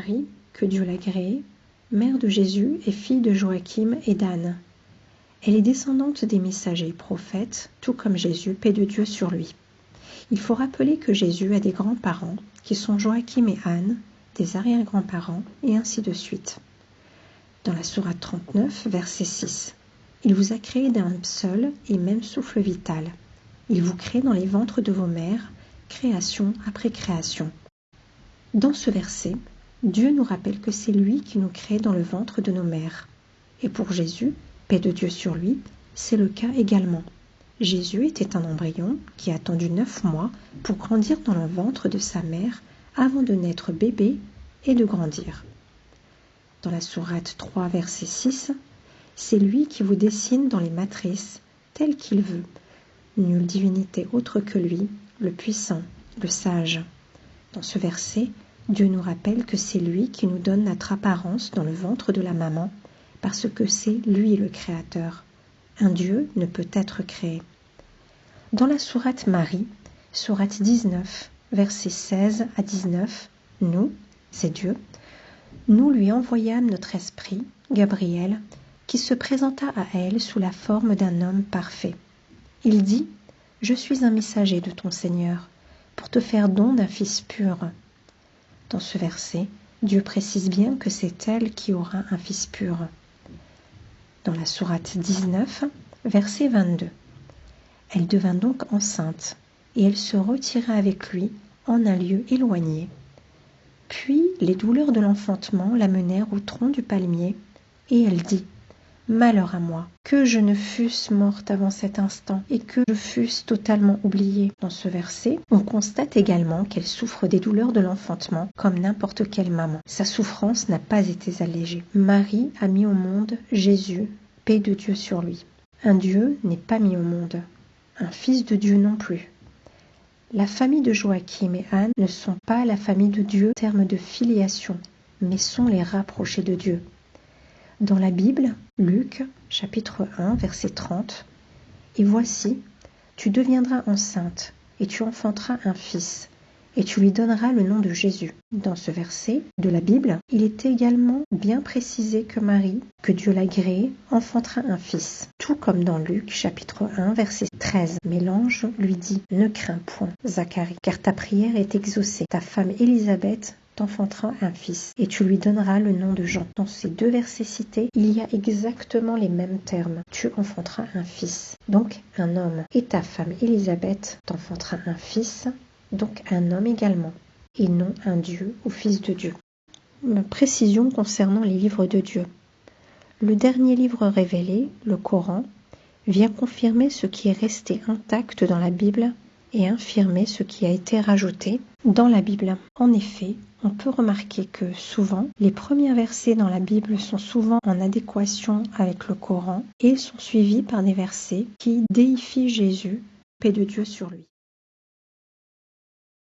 Marie, que Dieu l'agréée, mère de Jésus et fille de Joachim et d'Anne. Elle est descendante des messagers prophètes, tout comme Jésus, paix de Dieu sur lui. Il faut rappeler que Jésus a des grands-parents, qui sont Joachim et Anne, des arrière-grands-parents, et ainsi de suite. Dans la sourate 39, verset 6, « Il vous a créé d'un seul et même souffle vital. Il vous crée dans les ventres de vos mères, création après création. » Dans ce verset, Dieu nous rappelle que c'est lui qui nous crée dans le ventre de nos mères. Et pour Jésus, paix de Dieu sur lui, c'est le cas également. Jésus était un embryon qui a attendu 9 mois pour grandir dans le ventre de sa mère avant de naître bébé et de grandir. Dans la sourate 3, verset 6, c'est lui qui vous dessine dans les matrices tel qu'il veut. Nulle divinité autre que lui, le puissant, le sage. Dans ce verset, Dieu nous rappelle que c'est lui qui nous donne notre apparence dans le ventre de la maman, parce que c'est lui le Créateur. Un Dieu ne peut être créé. Dans la sourate Marie, sourate 19, versets 16 à 19, nous, c'est Dieu, nous lui envoyâmes notre esprit, Gabriel, qui se présenta à elle sous la forme d'un homme parfait. Il dit « Je suis un messager de ton Seigneur, pour te faire don d'un fils pur. » Dans ce verset, Dieu précise bien que c'est elle qui aura un fils pur. Dans la sourate 19, verset 22, elle devint donc enceinte, et elle se retira avec lui en un lieu éloigné. Puis les douleurs de l'enfantement l'amenèrent au tronc du palmier, et elle dit « Malheur à moi, que je ne fusse morte avant cet instant, et que je fusse totalement oubliée. » Dans ce verset, on constate également qu'elle souffre des douleurs de l'enfantement, comme n'importe quelle maman. Sa souffrance n'a pas été allégée. Marie a mis au monde Jésus, paix de Dieu sur lui. Un Dieu n'est pas mis au monde, un fils de Dieu non plus. La famille de Joachim et Anne ne sont pas la famille de Dieu en termes de filiation, mais sont les rapprochés de Dieu. Dans la Bible, Luc, chapitre 1, verset 30, « Et voici, tu deviendras enceinte, et tu enfanteras un fils, et tu lui donneras le nom de Jésus. » Dans ce verset de la Bible, il est également bien précisé que Marie, que Dieu l'agréée, enfantera un fils. Tout comme dans Luc, chapitre 1, verset 13. Mais l'ange lui dit « Ne crains point, Zacharie, car ta prière est exaucée. Ta femme Élisabeth t'enfantera un fils, et tu lui donneras le nom de Jean. » Dans ces deux versets cités, il y a exactement les mêmes termes. Tu enfanteras un fils, donc un homme, et ta femme Élisabeth t'enfantera un fils, donc un homme également, et non un Dieu ou fils de Dieu. Une précision concernant les livres de Dieu. Le dernier livre révélé, le Coran, vient confirmer ce qui est resté intact dans la Bible et infirmer ce qui a été rajouté dans la Bible. En effet, on peut remarquer que souvent, les premiers versets dans la Bible sont souvent en adéquation avec le Coran et sont suivis par des versets qui déifient Jésus, paix de Dieu sur lui.